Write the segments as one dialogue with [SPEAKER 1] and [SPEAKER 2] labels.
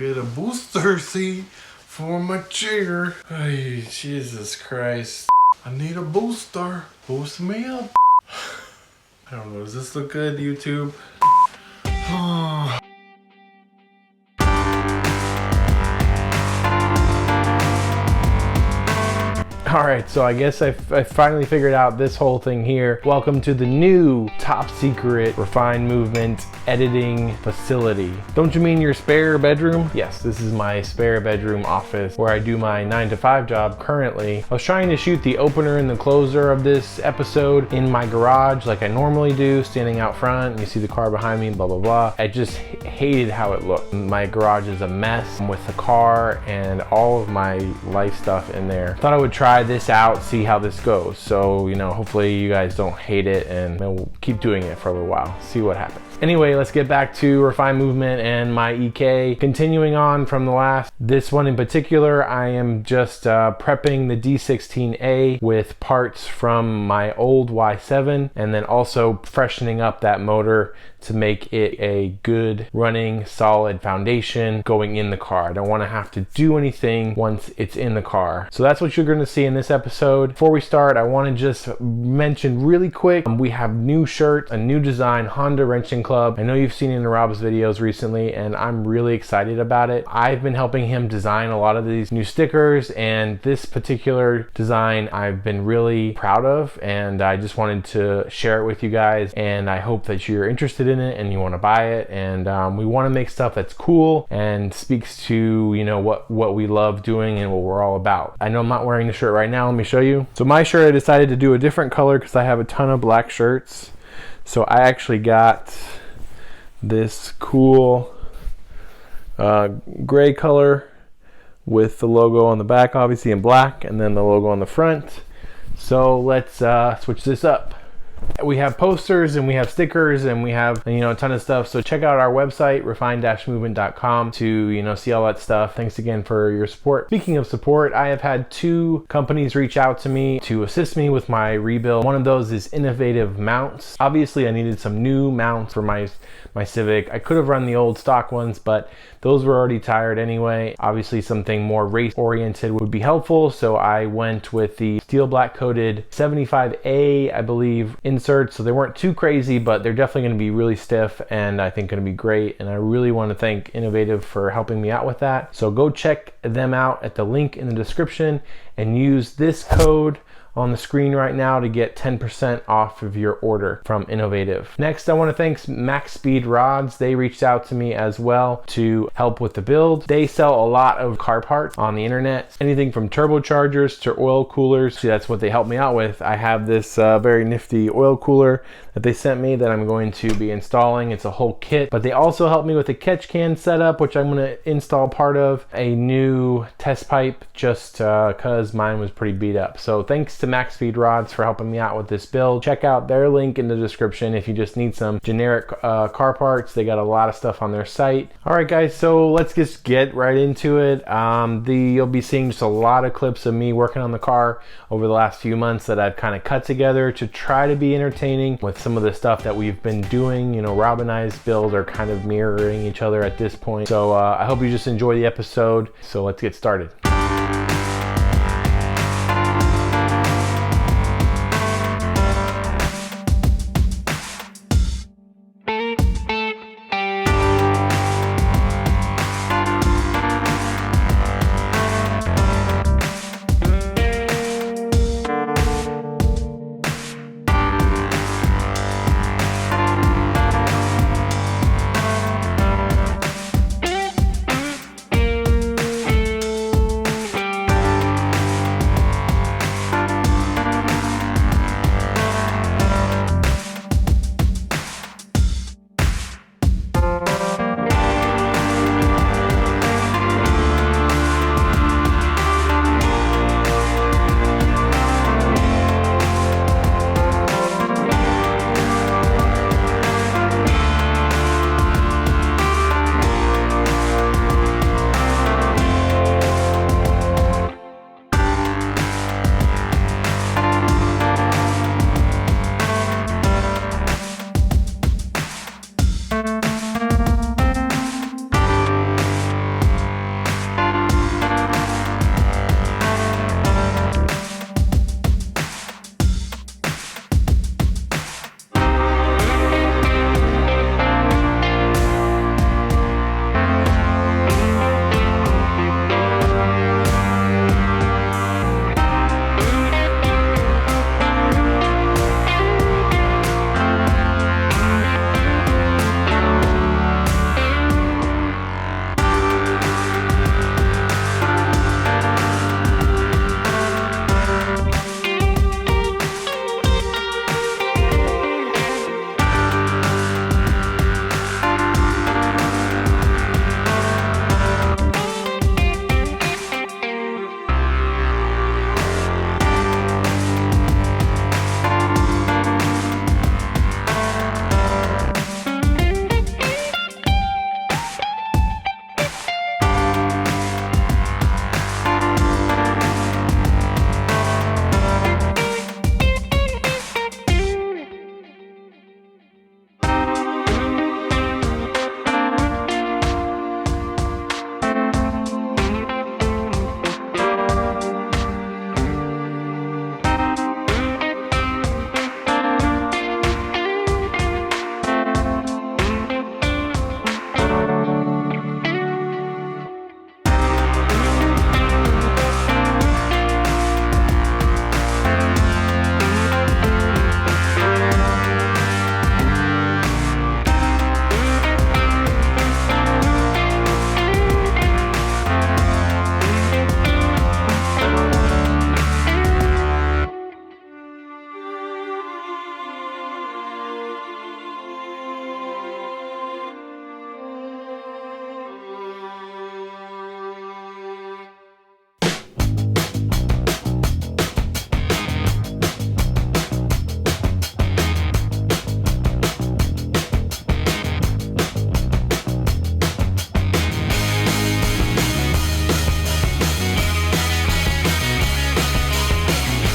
[SPEAKER 1] get a booster seat for my chair. Hey, Jesus Christ. I need a booster. Boost me up. I don't know, does this look good, YouTube? Alright, so I guess I finally figured out this whole thing here. Welcome to the new top secret refined movement editing facility. Don't you mean your spare bedroom? Yes, this is my spare bedroom office where I do my 9-to-5 job currently. I was trying to shoot the opener and the closer of this episode in my garage like I normally do, standing out front, and you see the car behind me, blah, blah, blah. I just hated how it looked. My garage is a mess with the car and all of my life stuff in there. Thought I would try this out, see how this goes. So, you know, hopefully you guys don't hate it, and we'll keep doing it for a little while, see what happens. Anyway, let's get back to refined movement and my EK. Continuing on from the last, this one in particular, I am just prepping the D16A with parts from my old Y7, and then also freshening up that motor to make it a good running solid foundation going in the car. I don't want to have to do anything once it's in the car. So that's what you're going to see in this episode. Before we start, I want to just mention really quick, we have new shirts, a new design, Honda Wrenching Club. I know you've seen it in Rob's videos recently, and I'm really excited about it. I've been helping him design a lot of these new stickers, and this particular design I've been really proud of, and I just wanted to share it with you guys, and I hope that you're interested in it and you want to buy it. And we want to make stuff that's cool and speaks to, you know, what we love doing and what we're all about. I know I'm not wearing the shirt right now, let me show you. So my shirt, I decided to do a different color because I have a ton of black shirts. So I actually got this cool gray color with the logo on the back, obviously in black, and then the logo on the front. So let's switch this up. We have posters and we have stickers and we have, you know, a ton of stuff. So check out our website, refined-movement.com, to, you know, see all that stuff. Thanks again for your support. Speaking of support, I have had 2 companies reach out to me to assist me with my rebuild. One of those is Innovative Mounts. Obviously I needed some new mounts for my Civic. I could have run the old stock ones, but those were already tired anyway. Obviously something more race oriented would be helpful, so I went with the steel black coated 75A, I believe, inserts. So they weren't too crazy, but they're definitely going to be really stiff and I think going to be great. And I really want to thank Innovative for helping me out with that. So go check them out at the link in the description and use this code on the screen right now to get 10% off of your order from Innovative. Next, I want to thank MaXpeeding Rods. They reached out to me as well to help with the build. They sell a lot of car parts on the internet, anything from turbochargers to oil coolers. See, that's what they helped me out with. I have this very nifty oil cooler that they sent me that I'm going to be installing. It's a whole kit, but they also helped me with a catch can setup, which I'm going to install part of, a new test pipe, just because mine was pretty beat up. So thanks to MaXpeeding Rods for helping me out with this build. Check out their link in the description if you just need some generic car parts. They got a lot of stuff on their site. All right guys, so let's just get right into it. You'll be seeing just a lot of clips of me working on the car over the last few months that I've kind of cut together to try to be entertaining with some of the stuff that we've been doing. You know, Rob and I's builds are kind of mirroring each other at this point. So I hope you just enjoy the episode. So let's get started.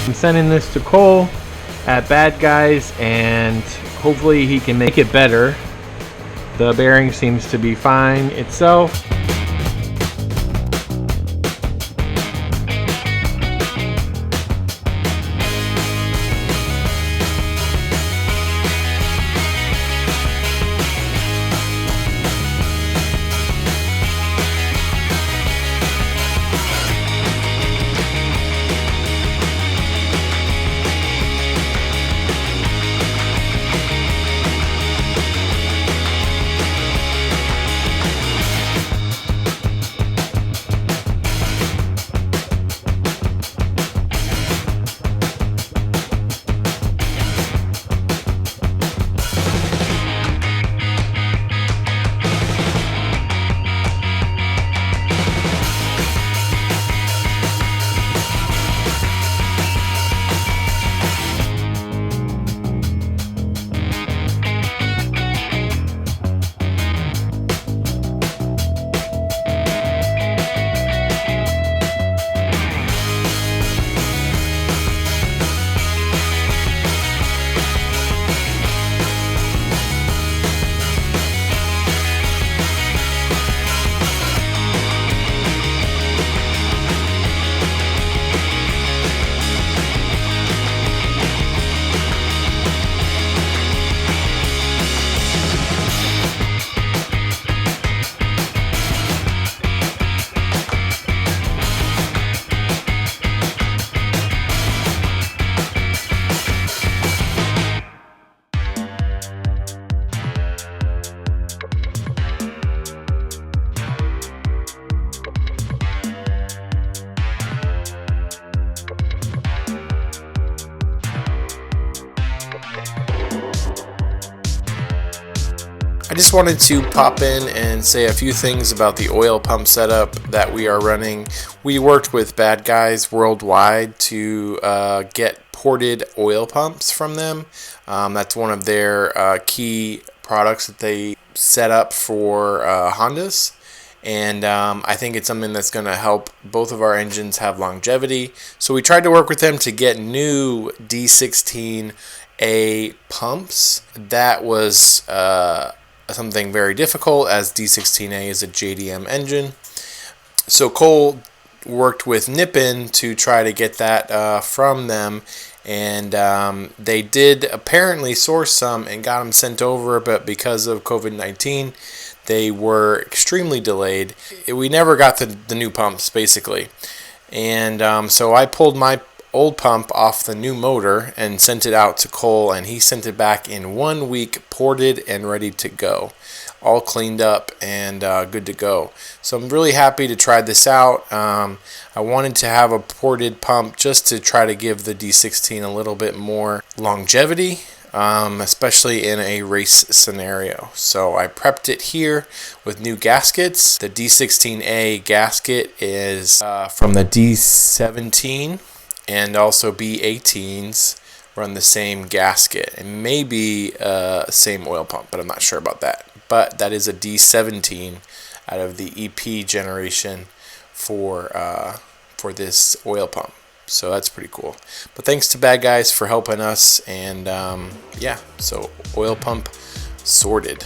[SPEAKER 1] I'm sending this to Cole at Bad Guys, and hopefully he can make it better. The bearing seems to be fine itself.
[SPEAKER 2] I just wanted to pop in and say a few things about the oil pump setup that we are running. We worked with BadGuys Worldwide to get ported oil pumps from them. That's one of their key products that they set up for Hondas. And I think it's something that's going to help both of our engines have longevity. So we tried to work with them to get new D16A pumps. That was something very difficult, as D16A is a JDM engine. So Cole worked with Nippon to try to get that from them, and they did apparently source some and got them sent over, but because of COVID-19 they were extremely delayed. We never got the new pumps basically, and so I pulled my old pump off the new motor and sent it out to Cole, and he sent it back in 1 week, ported and ready to go, all cleaned up and good to go. So I'm really happy to try this out. I wanted to have a ported pump just to try to give the D16 a little bit more longevity, especially in a race scenario. So I prepped it here with new gaskets. The D16A gasket is from the D17, and also B18s run the same gasket, and maybe same oil pump, but I'm not sure about that. But that is a D17 out of the EP generation for this oil pump. So that's pretty cool. But thanks to Bad Guys for helping us, and yeah, so oil pump sorted.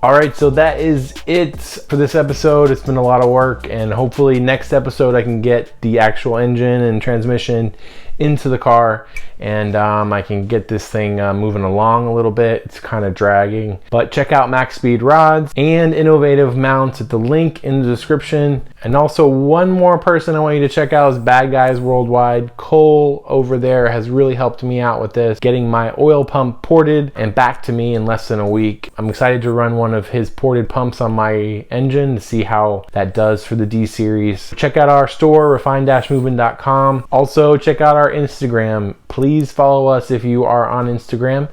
[SPEAKER 1] All right, so that is it for this episode. It's been a lot of work, and hopefully next episode I can get the actual engine and transmission into the car, and I can get this thing moving along a little bit. It's kind of dragging, but check out MaXpeeding Rods and Innovative Mounts at the link in the description. And also one more person I want you to check out is BadGuys Worldwide. Cole over there has really helped me out with this, getting my oil pump ported and back to me in less than a week. I'm excited to run one of his ported pumps on my engine to see how that does for the D series. Check out our store, refine-movement.com. Also check out our Instagram. Please follow us if you are on Instagram.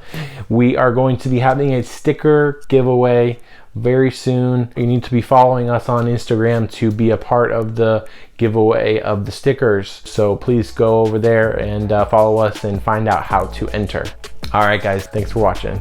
[SPEAKER 1] We are going to be having a sticker giveaway very soon. You need to be following us on Instagram to be a part of the giveaway of the stickers. So please go over there and follow us and find out how to enter. All right, guys, thanks for watching.